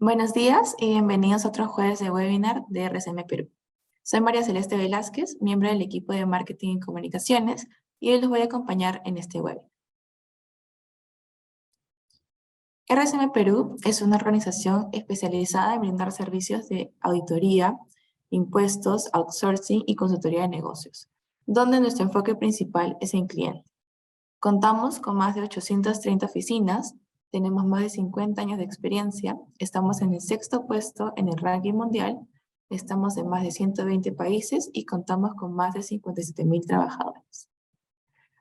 Buenos días y bienvenidos a otro jueves de webinar de RCM Perú. Soy María Celeste Velázquez, miembro del equipo de Marketing y Comunicaciones, y hoy los voy a acompañar en este webinar. RCM Perú es una organización especializada en brindar servicios de auditoría, impuestos, outsourcing y consultoría de negocios, donde nuestro enfoque principal es en cliente. Contamos con más de 830 oficinas, tenemos más de 50 años de experiencia, estamos en el sexto puesto en el ranking mundial, estamos en más de 120 países y contamos con más de 57,000 trabajadores.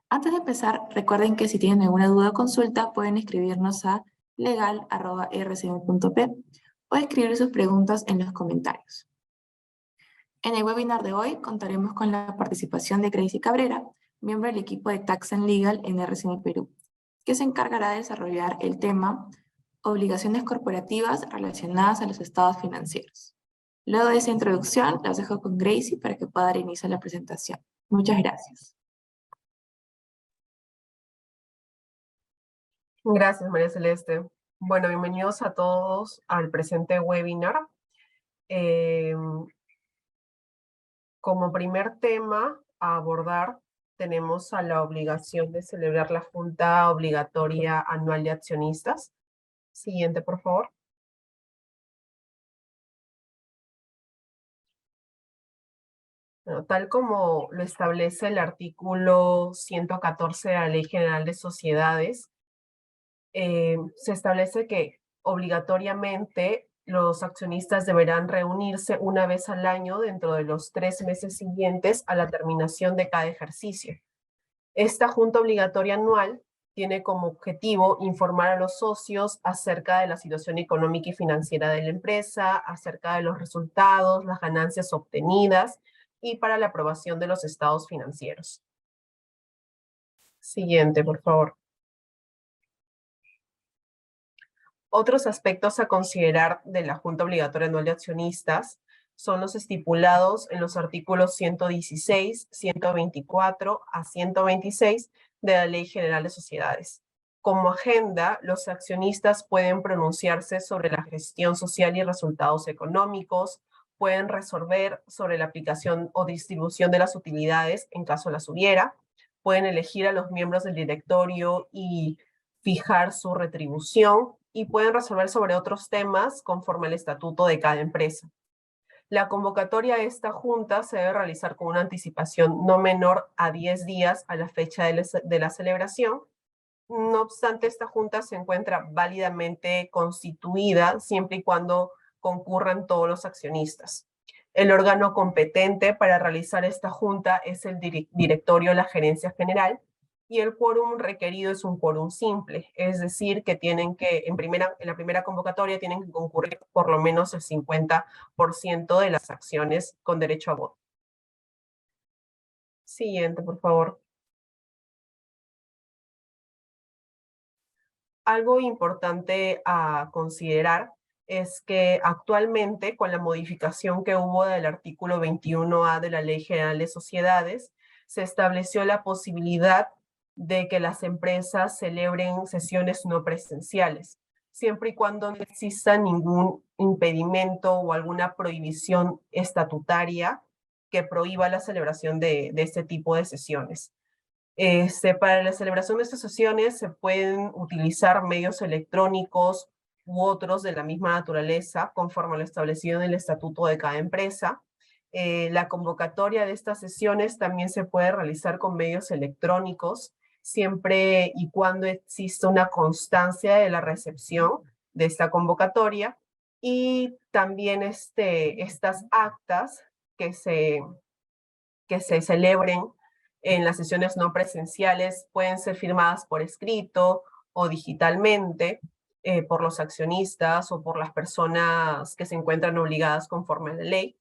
Antes de empezar, recuerden que si tienen alguna duda o consulta, pueden escribirnos a legal@rcm.p o escribir sus preguntas en los comentarios. En el webinar de hoy contaremos con la participación de Gracie Cabrera, miembro del equipo de Tax and Legal en RCM Perú, que se encargará de desarrollar el tema obligaciones corporativas relacionadas a los estados financieros. Luego de esa introducción, los dejo con Gracie para que pueda dar inicio a la presentación. Muchas gracias. Gracias, María Celeste. Bueno, bienvenidos a todos al presente webinar. Como primer tema a abordar, tenemos a la obligación de celebrar la Junta Obligatoria Anual de Accionistas. Siguiente, por favor. Bueno, tal como lo establece el artículo 114 de la Ley General de Sociedades, se establece que obligatoriamente los accionistas deberán reunirse una vez al año dentro de los 3 meses siguientes a la terminación de cada ejercicio. Esta junta obligatoria anual tiene como objetivo informar a los socios acerca de la situación económica y financiera de la empresa, acerca de los resultados, las ganancias obtenidas y para la aprobación de los estados financieros. Siguiente, por favor. Otros aspectos a considerar de la Junta Obligatoria Anual de Accionistas son los estipulados en los artículos 116, 124 a 126 de la Ley General de Sociedades. Como agenda, los accionistas pueden pronunciarse sobre la gestión social y resultados económicos, pueden resolver sobre la aplicación o distribución de las utilidades en caso las hubiera, pueden elegir a los miembros del directorio y fijar su retribución, y pueden resolver sobre otros temas conforme al estatuto de cada empresa. La convocatoria a esta junta se debe realizar con una anticipación no menor a 10 días a la fecha de la celebración. No obstante, esta junta se encuentra válidamente constituida siempre y cuando concurran todos los accionistas. El órgano competente para realizar esta junta es el directorio de la Gerencia General, y el quórum requerido es un quórum simple, es decir, que tienen que, en la primera convocatoria tienen que concurrir por lo menos el 50% de las acciones con derecho a voto. Siguiente, por favor. Algo importante a considerar es que actualmente, con la modificación que hubo del artículo 21A de la Ley General de Sociedades, se estableció la posibilidad de que las empresas celebren sesiones no presenciales, siempre y cuando no exista ningún impedimento o alguna prohibición estatutaria que prohíba la celebración de este tipo de sesiones. Para la celebración de estas sesiones se pueden utilizar medios electrónicos u otros de la misma naturaleza, conforme a lo establecido en el estatuto de cada empresa. La convocatoria de estas sesiones también se puede realizar con medios electrónicos, siempre y cuando exista una constancia de la recepción de esta convocatoria, y también estas actas que se celebren en las sesiones no presenciales pueden ser firmadas por escrito o digitalmente por los accionistas o por las personas que se encuentran obligadas conforme a la ley.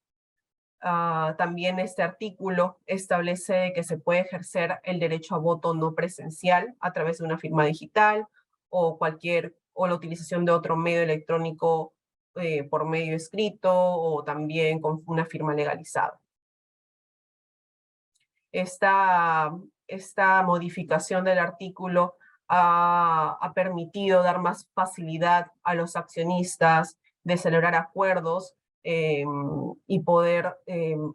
También este artículo establece que se puede ejercer el derecho a voto no presencial a través de una firma digital o la utilización de otro medio electrónico por medio escrito, o también con una firma legalizada. Esta modificación del artículo ha permitido dar más facilidad a los accionistas de celebrar acuerdos y poder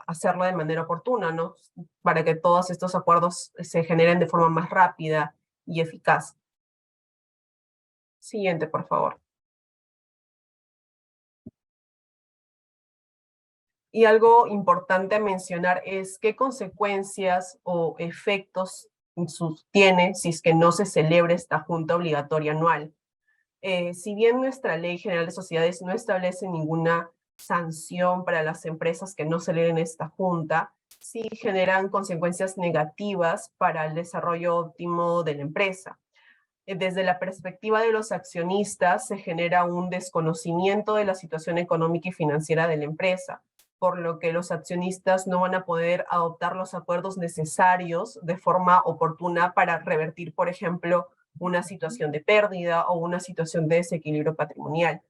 hacerlo de manera oportuna, ¿no? Para que todos estos acuerdos se generen de forma más rápida y eficaz. Siguiente, por favor. Y algo importante a mencionar es qué consecuencias o efectos tiene si es que no se celebra esta junta obligatoria anual. Si bien nuestra Ley General de Sociedades no establece ninguna sanción para las empresas que no celebren esta junta, sí generan consecuencias negativas para el desarrollo óptimo de la empresa. Desde la perspectiva de los accionistas, se genera un desconocimiento de la situación económica y financiera de la empresa, por lo que los accionistas no van a poder adoptar los acuerdos necesarios de forma oportuna para revertir, por ejemplo, una situación de pérdida o una situación de desequilibrio patrimonial.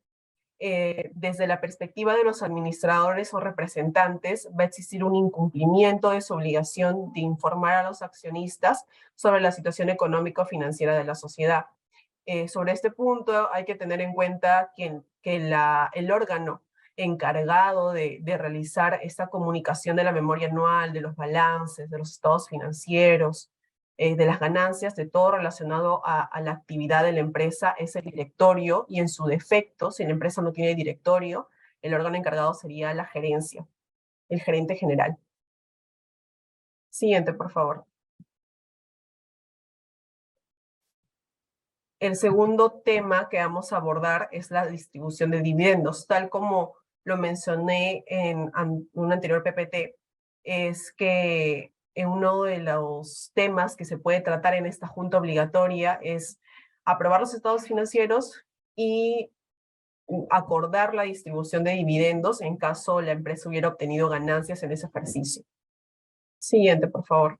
Desde la perspectiva de los administradores o representantes, va a existir un incumplimiento de su obligación de informar a los accionistas sobre la situación económico-financiera de la sociedad. Sobre este punto hay que tener en cuenta que el órgano encargado de realizar esta comunicación de la memoria anual, de los balances, de los estados financieros, de las ganancias, de todo relacionado a la actividad de la empresa es el directorio, y en su defecto, si la empresa no tiene directorio, el órgano encargado sería la gerencia, el gerente general. Siguiente, por favor. El segundo tema que vamos a abordar es la distribución de dividendos. Tal como lo mencioné en un anterior PPT, es que uno de los temas que se puede tratar en esta junta obligatoria es aprobar los estados financieros y acordar la distribución de dividendos en caso la empresa hubiera obtenido ganancias en ese ejercicio. Siguiente, por favor.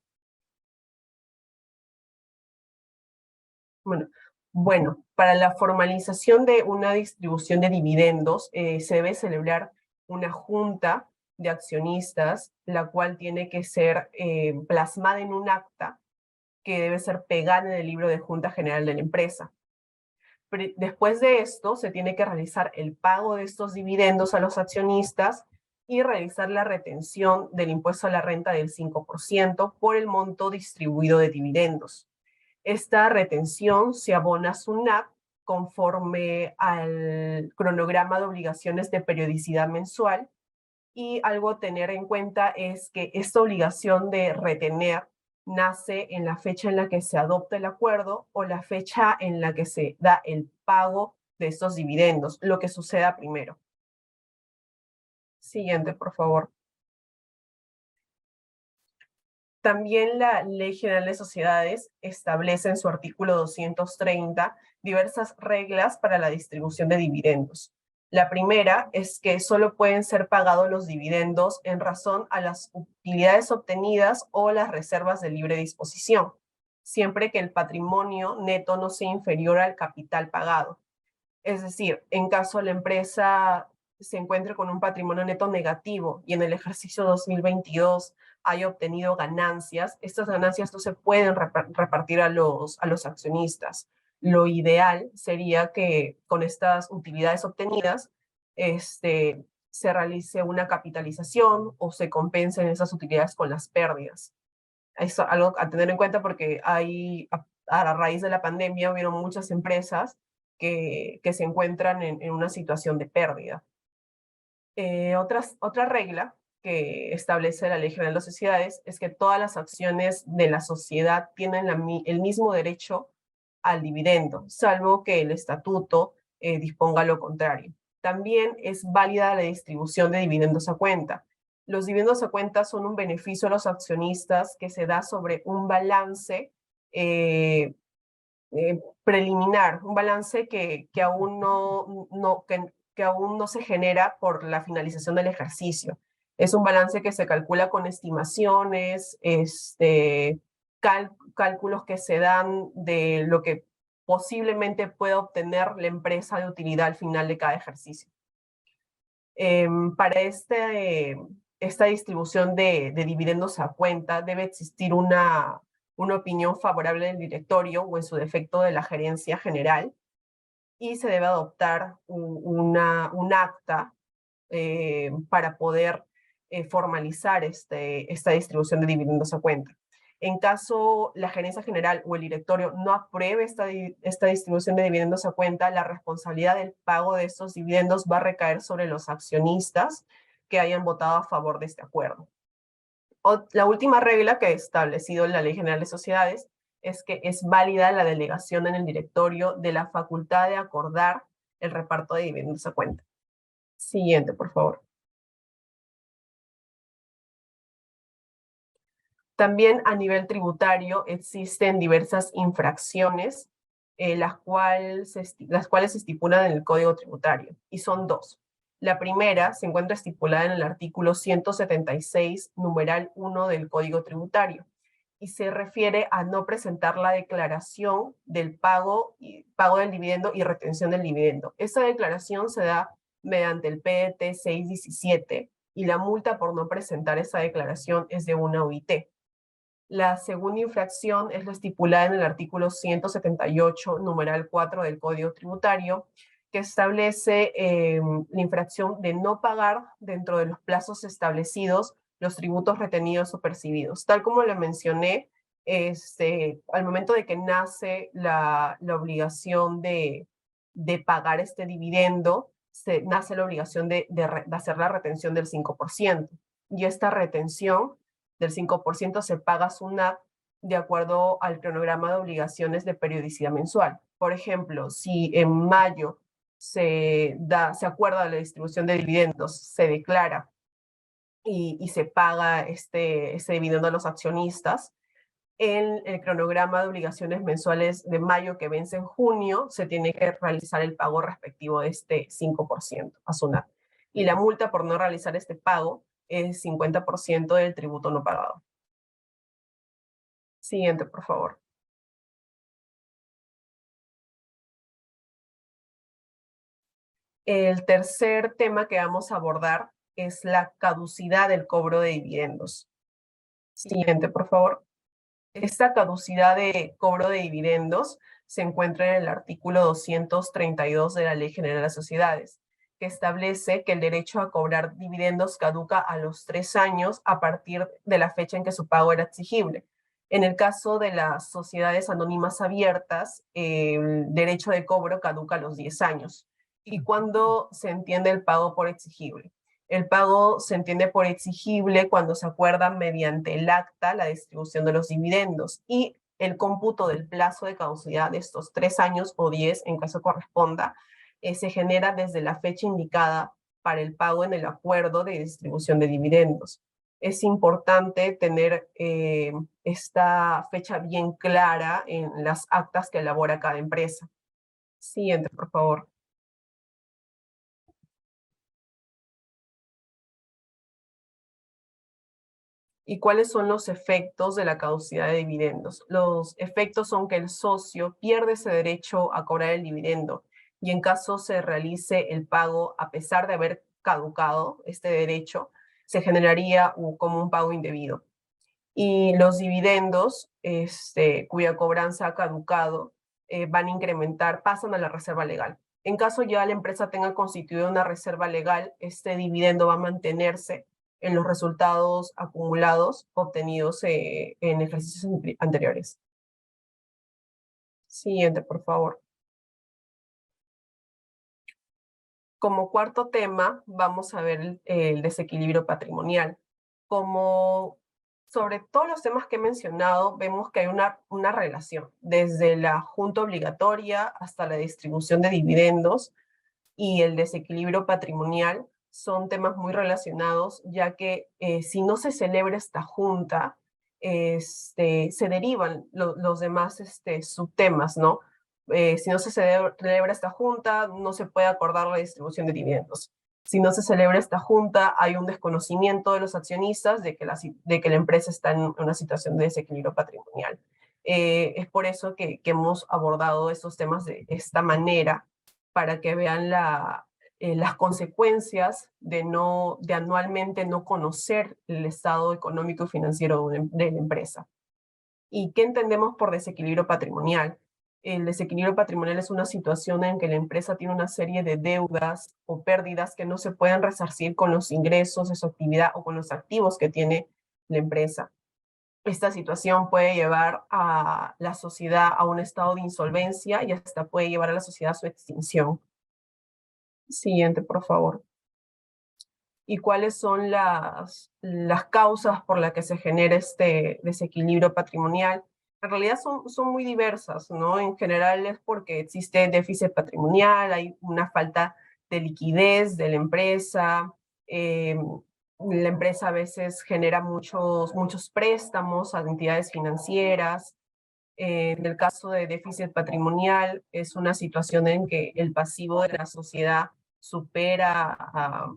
Bueno, para la formalización de una distribución de dividendos, se debe celebrar una junta de accionistas, la cual tiene que ser plasmada en un acta que debe ser pegada en el libro de Junta General de la empresa. Después de esto, se tiene que realizar el pago de estos dividendos a los accionistas y realizar la retención del impuesto a la renta del 5% por el monto distribuido de dividendos. Esta retención se abona a SUNAT conforme al cronograma de obligaciones de periodicidad mensual, y algo a tener en cuenta es que esta obligación de retener nace en la fecha en la que se adopta el acuerdo o la fecha en la que se da el pago de estos dividendos, lo que suceda primero. Siguiente, por favor. También la Ley General de Sociedades establece en su artículo 230 diversas reglas para la distribución de dividendos. La primera es que solo pueden ser pagados los dividendos en razón a las utilidades obtenidas o las reservas de libre disposición, siempre que el patrimonio neto no sea inferior al capital pagado. Es decir, en caso la empresa se encuentre con un patrimonio neto negativo y en el ejercicio 2022 haya obtenido ganancias, estas ganancias no se pueden repartir a los accionistas. Lo ideal sería que con estas utilidades obtenidas se realice una capitalización o se compensen esas utilidades con las pérdidas. Es algo a tener en cuenta porque a raíz de la pandemia hubieron muchas empresas que se encuentran en una situación de pérdida. Otra regla que establece la Ley General de Sociedades es que todas las acciones de la sociedad tienen el mismo derecho al dividendo, salvo que el estatuto disponga lo contrario. También es válida la distribución de dividendos a cuenta. Los dividendos a cuenta son un beneficio a los accionistas que se da sobre un balance preliminar, un balance que aún que aún no se genera por la finalización del ejercicio. Es un balance que se calcula con estimaciones, cálculos que se dan de lo que posiblemente pueda obtener la empresa de utilidad al final de cada ejercicio. Para esta distribución de dividendos a cuenta debe existir una opinión favorable del directorio o en su defecto de la gerencia general. y se debe adoptar un acta para poder formalizar esta distribución de dividendos a cuenta. En caso la gerencia general o el directorio no apruebe esta distribución de dividendos a cuenta, la responsabilidad del pago de estos dividendos va a recaer sobre los accionistas que hayan votado a favor de este acuerdo. La última regla que ha establecido la Ley General de Sociedades es que es válida la delegación en el directorio de la facultad de acordar el reparto de dividendos a cuenta. Siguiente, por favor. También a nivel tributario existen diversas infracciones, las cuales se estipulan en el Código Tributario, y son dos. La primera se encuentra estipulada en el artículo 176, numeral 1 del Código Tributario, y se refiere a no presentar la declaración del pago del dividendo y retención del dividendo. Esta declaración se da mediante el PDT 617, y la multa por no presentar esa declaración es de una UIT. La segunda infracción es la estipulada en el artículo 178, numeral 4 del Código Tributario, que establece la infracción de no pagar dentro de los plazos establecidos los tributos retenidos o percibidos. Tal como le mencioné, al momento de que nace la obligación de pagar este dividendo, nace la obligación de hacer la retención del 5%. Y esta retención del 5% se paga SUNAT de acuerdo al cronograma de obligaciones de periodicidad mensual. Por ejemplo, si en mayo se acuerda la distribución de dividendos, se declara y se paga este dividendo a los accionistas, en el cronograma de obligaciones mensuales de mayo que vence en junio, se tiene que realizar el pago respectivo de este 5% a SUNAT. Y la multa por no realizar este pago es 50% del tributo no pagado. Siguiente, por favor. El tercer tema que vamos a abordar es la caducidad del cobro de dividendos. Siguiente, por favor. Esta caducidad de cobro de dividendos se encuentra en el artículo 232 de la Ley General de Sociedades, que establece que el derecho a cobrar dividendos caduca a los 3 años a partir de la fecha en que su pago era exigible. En el caso de las sociedades anónimas abiertas, el derecho de cobro caduca a los 10 años. ¿Y cuándo se entiende el pago por exigible? El pago se entiende por exigible cuando se acuerda mediante el acta la distribución de los dividendos y el cómputo del plazo de caducidad de estos 3 años o 10, en caso corresponda, se genera desde la fecha indicada para el pago en el acuerdo de distribución de dividendos. Es importante tener esta fecha bien clara en las actas que elabora cada empresa. Siguiente, por favor. ¿Y cuáles son los efectos de la caducidad de dividendos? Los efectos son que el socio pierde ese derecho a cobrar el dividendo y en caso se realice el pago a pesar de haber caducado este derecho, se generaría como un pago indebido. Y los dividendos cuya cobranza ha caducado van a incrementar, pasan a la reserva legal. En caso ya la empresa tenga constituido una reserva legal, este dividendo va a mantenerse en los resultados acumulados obtenidos en ejercicios anteriores. Siguiente, por favor. Como cuarto tema, vamos a ver el desequilibrio patrimonial. Como sobre todos los temas que he mencionado, vemos que hay una relación, desde la junta obligatoria hasta la distribución de dividendos y el desequilibrio patrimonial son temas muy relacionados, ya que si no se celebra esta junta, se derivan los demás subtemas, ¿no? Si no se celebra esta junta, no se puede acordar la distribución de dividendos. Si no se celebra esta junta, hay un desconocimiento de los accionistas de que la empresa está en una situación de desequilibrio patrimonial. Es por eso que hemos abordado estos temas de esta manera, para que vean las consecuencias de anualmente no conocer el estado económico y financiero de la empresa. ¿Y qué entendemos por desequilibrio patrimonial? El desequilibrio patrimonial es una situación en que la empresa tiene una serie de deudas o pérdidas que no se pueden resarcir con los ingresos de su actividad o con los activos que tiene la empresa. Esta situación puede llevar a la sociedad a un estado de insolvencia y hasta puede llevar a la sociedad a su extinción. Siguiente, por favor. ¿Y cuáles son las causas por las que se genera este desequilibrio patrimonial? En realidad son muy diversas, ¿no? En general es porque existe déficit patrimonial, hay una falta de liquidez de la empresa a veces genera muchos préstamos a entidades financieras. En el caso de déficit patrimonial, es una situación en que el pasivo de la sociedad supera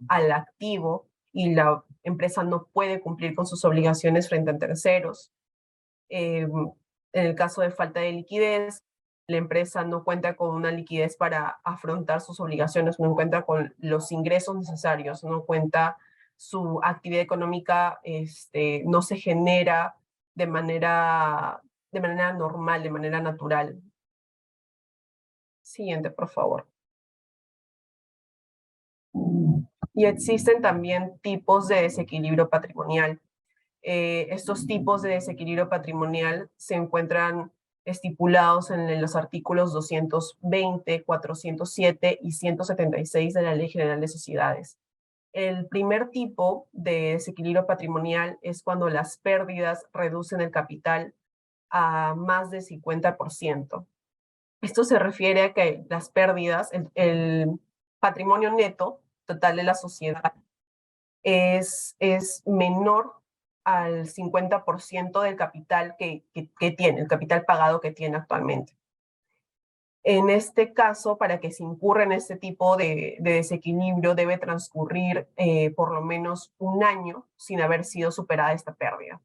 al activo y la empresa no puede cumplir con sus obligaciones frente a terceros. En el caso de falta de liquidez, la empresa no cuenta con una liquidez para afrontar sus obligaciones, no cuenta con los ingresos necesarios, no cuenta su actividad económica, no se genera de manera normal, de manera natural. Siguiente, por favor. Y existen también tipos de desequilibrio patrimonial. Estos tipos de desequilibrio patrimonial se encuentran estipulados en los artículos 220, 407 y 176 de la Ley General de Sociedades. El primer tipo de desequilibrio patrimonial es cuando las pérdidas reducen el capital a más del 50%. Esto se refiere a que las pérdidas, el patrimonio neto total de la sociedad es menor al 50% del capital que tiene, el capital pagado que tiene actualmente. En este caso, para que se incurra en este tipo de desequilibrio, debe transcurrir por lo menos un año sin haber sido superada esta pérdida.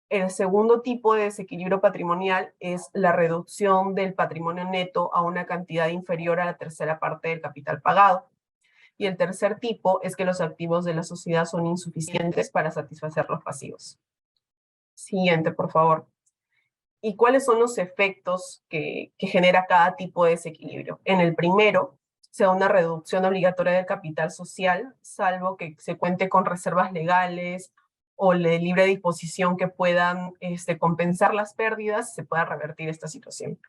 El segundo tipo de desequilibrio patrimonial es la reducción del patrimonio neto a una cantidad inferior a la tercera parte del capital pagado. Y el tercer tipo es que los activos de la sociedad son insuficientes para satisfacer los pasivos. Siguiente, por favor. ¿Y cuáles son los efectos que genera cada tipo de desequilibrio? En el primero, se da una reducción obligatoria del capital social, salvo que se cuente con reservas legales o de libre disposición que puedan compensar las pérdidas, se pueda revertir esta situación.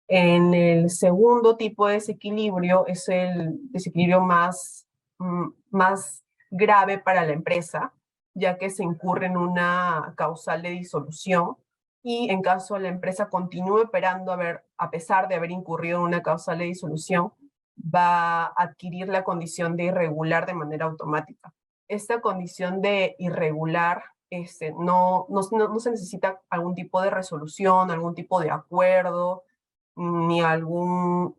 En el segundo tipo de desequilibrio es el desequilibrio más grave para la empresa, ya que se incurre en una causal de disolución y en caso la empresa continúe operando a pesar de haber incurrido en una causal de disolución, va a adquirir la condición de irregular de manera automática. Esta condición de irregular no se necesita algún tipo de resolución, algún tipo de acuerdo, ni algún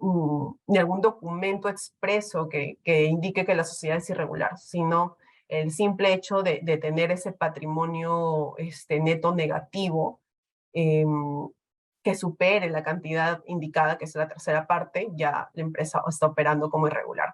documento expreso que indique que la sociedad es irregular, sino el simple hecho de tener ese patrimonio neto negativo que supere la cantidad indicada, que es la tercera parte, ya la empresa está operando como irregular.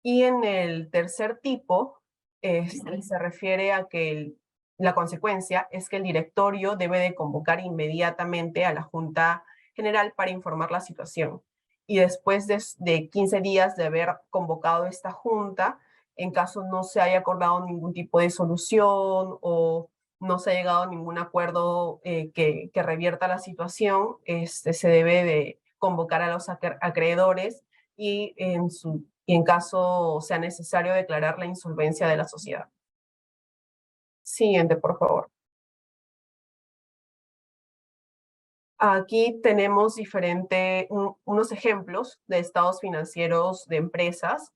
Y en el tercer tipo, se refiere a que la consecuencia es que el directorio debe de convocar inmediatamente a la Junta General para informar la situación. Y después de 15 días de haber convocado esta junta, en caso no se haya acordado ningún tipo de solución o no se ha llegado a ningún acuerdo que revierta la situación, se debe de convocar a los acreedores y en caso sea necesario declarar la insolvencia de la sociedad. Siguiente, por favor. Aquí tenemos unos ejemplos de estados financieros de empresas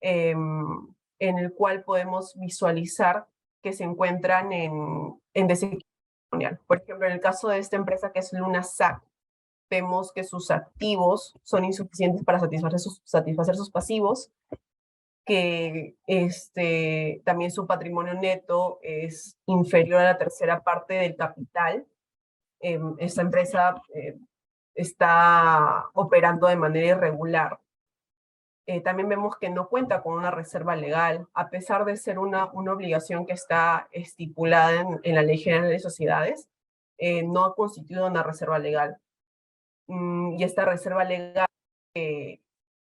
en el cual podemos visualizar que se encuentran en desequilibrio patrimonial. Por ejemplo, en el caso de esta empresa que es LunaSac, vemos que sus activos son insuficientes para satisfacer sus pasivos, que también su patrimonio neto es inferior a la tercera parte del capital. Esta empresa está operando de manera irregular. También vemos que no cuenta con una reserva legal, a pesar de ser una obligación que está estipulada en la Ley General de Sociedades, no ha constituido una reserva legal. y esta reserva legal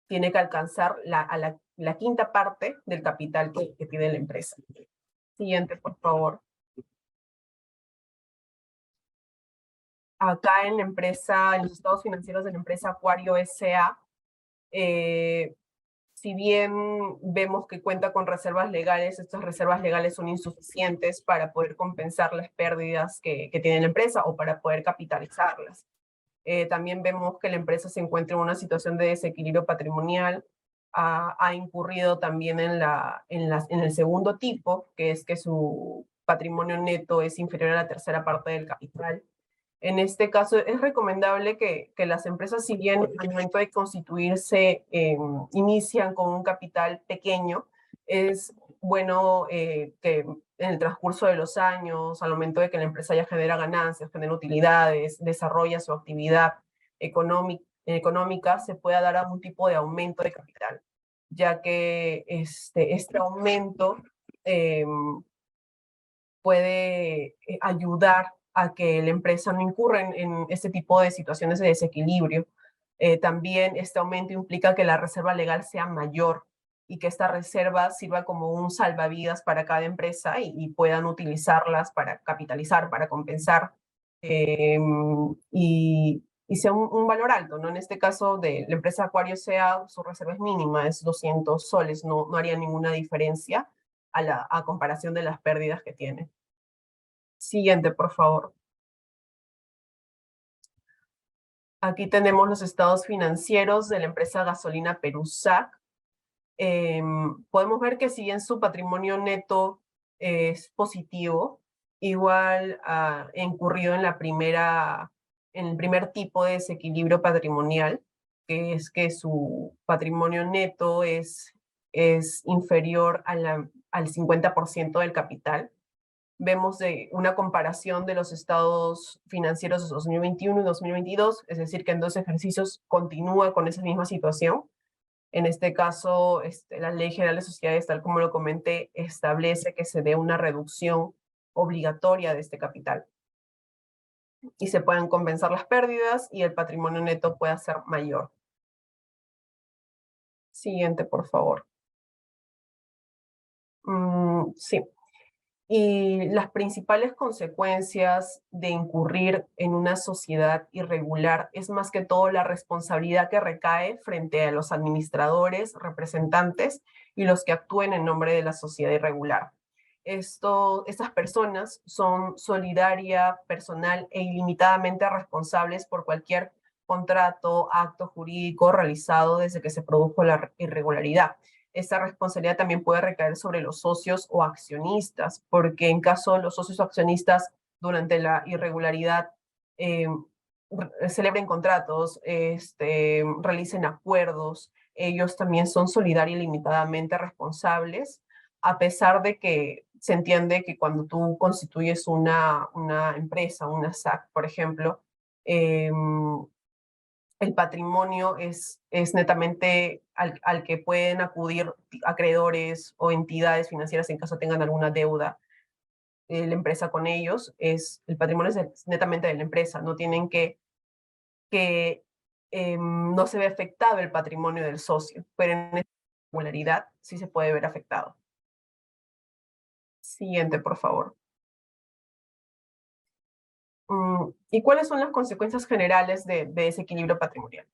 tiene que alcanzar la quinta parte del capital que tiene la empresa. Siguiente, por favor. Acá en la empresa, en los estados financieros de la empresa Acuario S.A., si bien vemos que cuenta con reservas legales, estas reservas legales son insuficientes para poder compensar las pérdidas que tiene la empresa o para poder capitalizarlas. También vemos que la empresa se encuentra en una situación de desequilibrio patrimonial, ha incurrido también en el segundo tipo, que es que su patrimonio neto es inferior a la tercera parte del capital. En este caso, es recomendable que las empresas, si bien al momento de constituirse inician con un capital pequeño, es bueno que en el transcurso de los años, al momento de que la empresa ya genera ganancias, genera utilidades, desarrolla su actividad económica, se pueda dar algún tipo de aumento de capital, ya que este aumento puede ayudar a que la empresa no incurra en este tipo de situaciones de desequilibrio. También este aumento implica que la reserva legal sea mayor y que esta reserva sirva como un salvavidas para cada empresa y puedan utilizarlas para capitalizar, para compensar y sea un valor alto, ¿no? En este caso de la empresa Acuario sea, su reserva es mínima, es 200 soles, no haría ninguna diferencia a comparación de las pérdidas que tiene. Siguiente, por favor. Aquí tenemos los estados financieros de la empresa Gasolina Perusac. Podemos ver que si bien su patrimonio neto es positivo, igual ha incurrido en el primer tipo de desequilibrio patrimonial, que es que su patrimonio neto es inferior al 50% del capital. Vemos una comparación de los estados financieros de 2021 y 2022, es decir, que en dos ejercicios continúa con esa misma situación. En este caso, la Ley General de Sociedades, tal como lo comenté, establece que se dé una reducción obligatoria de este capital y se puedan compensar las pérdidas y el patrimonio neto pueda ser mayor. Siguiente, por favor. Sí. Y las principales consecuencias de incurrir en una sociedad irregular es más que todo la responsabilidad que recae frente a los administradores, representantes y los que actúen en nombre de la sociedad irregular. Estas personas son solidaria, personal e ilimitadamente responsables por cualquier contrato, acto jurídico realizado desde que se produjo la irregularidad. Esta responsabilidad también puede recaer sobre los socios o accionistas, porque en caso de los socios o accionistas durante la irregularidad celebren contratos, realicen acuerdos, ellos también son solidarios y limitadamente responsables, a pesar de que se entiende que cuando tú constituyes una empresa, una SAC, por ejemplo, el patrimonio es netamente al que pueden acudir acreedores o entidades financieras en caso tengan alguna deuda la empresa con ellos, el patrimonio es netamente de la empresa, no tienen no se ve afectado el patrimonio del socio, pero en esta irregularidad sí se puede ver afectado. Siguiente, por favor. ¿Y cuáles son las consecuencias generales de desequilibrio patrimonial?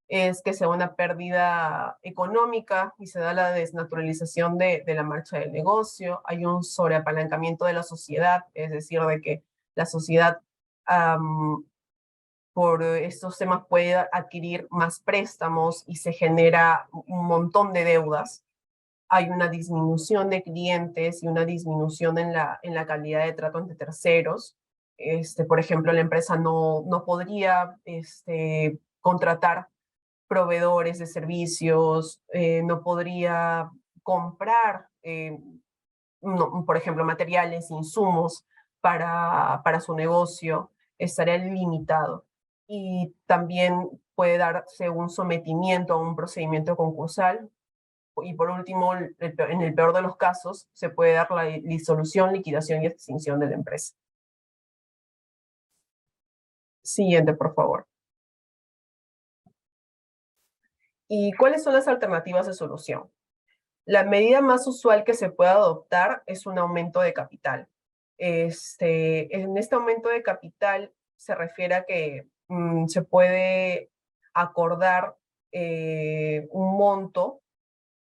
Es que se da una pérdida económica y se da la desnaturalización de la marcha del negocio, hay un sobreapalancamiento de la sociedad, es decir, de que la sociedad por estos temas puede adquirir más préstamos y se genera un montón de deudas. Hay una disminución de clientes y una disminución en la calidad de trato ante terceros. Por ejemplo, la empresa no podría contratar proveedores de servicios, no podría comprar, por ejemplo, materiales, insumos para su negocio, estaría limitado. Y también puede darse un sometimiento a un procedimiento concursal. Y por último, en el peor de los casos, se puede dar la disolución, liquidación y extinción de la empresa. Siguiente, por favor. ¿Y cuáles son las alternativas de solución? La medida más usual que se puede adoptar es un aumento de capital. En este aumento de capital se refiere a que se puede acordar un monto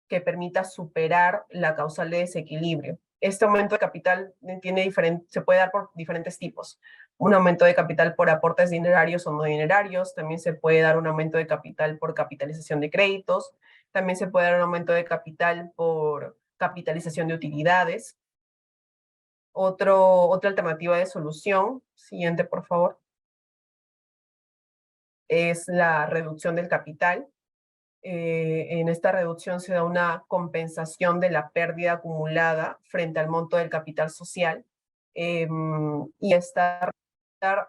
que permita superar la causal de desequilibrio. Este aumento de capital se puede dar por diferentes tipos. Un aumento de capital por aportes dinerarios o no dinerarios, también se puede dar un aumento de capital por capitalización de créditos, también se puede dar un aumento de capital por capitalización de utilidades. Otra alternativa de solución, siguiente por favor, es la reducción del capital. En esta reducción se da una compensación de la pérdida acumulada frente al monto del capital social y estar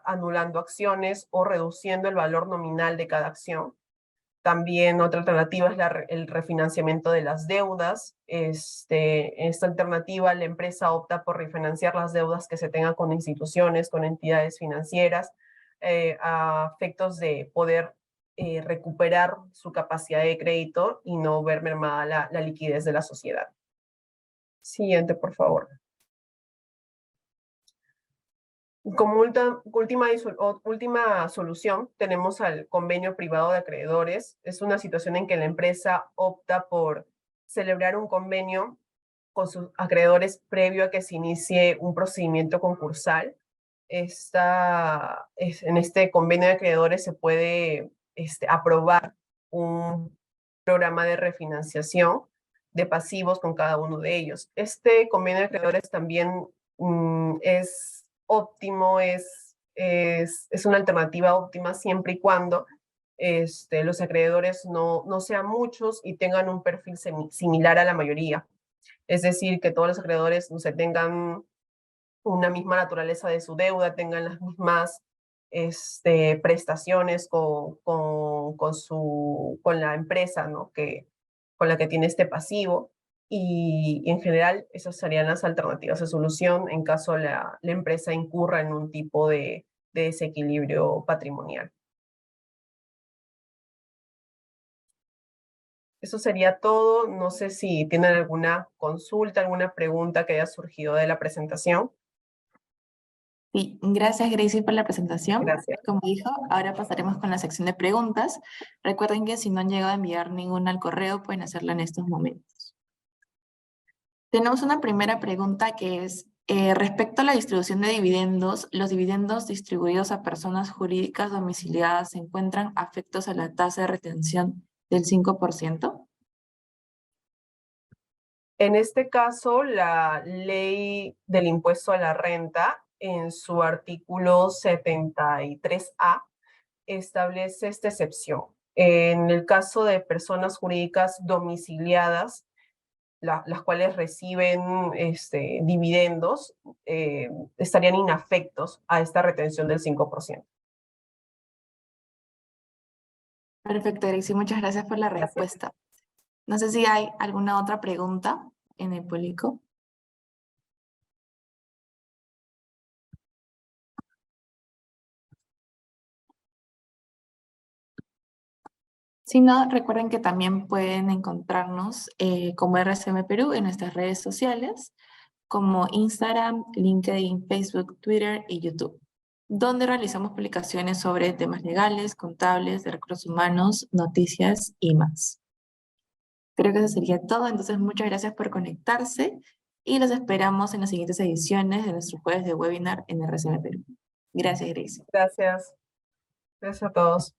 anulando acciones o reduciendo el valor nominal de cada acción. También otra alternativa es el refinanciamiento de las deudas. En esta alternativa la empresa opta por refinanciar las deudas que se tengan con instituciones, con entidades financieras, a efectos de poder recuperar su capacidad de crédito y no ver mermada la liquidez de la sociedad. Siguiente, por favor. Como última solución, tenemos al convenio privado de acreedores. Es una situación en que la empresa opta por celebrar un convenio con sus acreedores previo a que se inicie un procedimiento concursal. En este convenio de acreedores se puede aprobar un programa de refinanciación de pasivos con cada uno de ellos. Este convenio de acreedores también es óptimo, es una alternativa óptima siempre y cuando los acreedores no sean muchos y tengan un perfil similar a la mayoría. Es decir, que todos los acreedores tengan una misma naturaleza de su deuda, tengan las mismas prestaciones con la empresa, ¿no? Con la que tiene este pasivo. Y en general, esas serían las alternativas de solución en caso la empresa incurra en un tipo de desequilibrio patrimonial. Eso sería todo. No sé si tienen alguna consulta, alguna pregunta que haya surgido de la presentación. Sí, gracias Gracie por la presentación. Gracias. Como dijo, ahora pasaremos con la sección de preguntas. Recuerden que si no han llegado a enviar ninguna al correo, pueden hacerla en estos momentos. Tenemos una primera pregunta que es, respecto a la distribución de dividendos, ¿los dividendos distribuidos a personas jurídicas domiciliadas se encuentran afectos a la tasa de retención del 5%? En este caso, la ley del impuesto a la renta, en su artículo 73A, establece esta excepción. En el caso de personas jurídicas domiciliadas, las cuales reciben dividendos, estarían inafectos a esta retención del 5%. Perfecto, Gracie, muchas gracias por la Gracias. respuesta. No sé si hay alguna otra pregunta en el público. Si no, recuerden que también pueden encontrarnos como RCM Perú en nuestras redes sociales, como Instagram, LinkedIn, Facebook, Twitter y YouTube, donde realizamos publicaciones sobre temas legales, contables, de recursos humanos, noticias y más. Creo que eso sería todo, entonces muchas gracias por conectarse y los esperamos en las siguientes ediciones de nuestro jueves de webinar en RCM Perú. Gracias, Gracie. Gracias. Gracias a todos.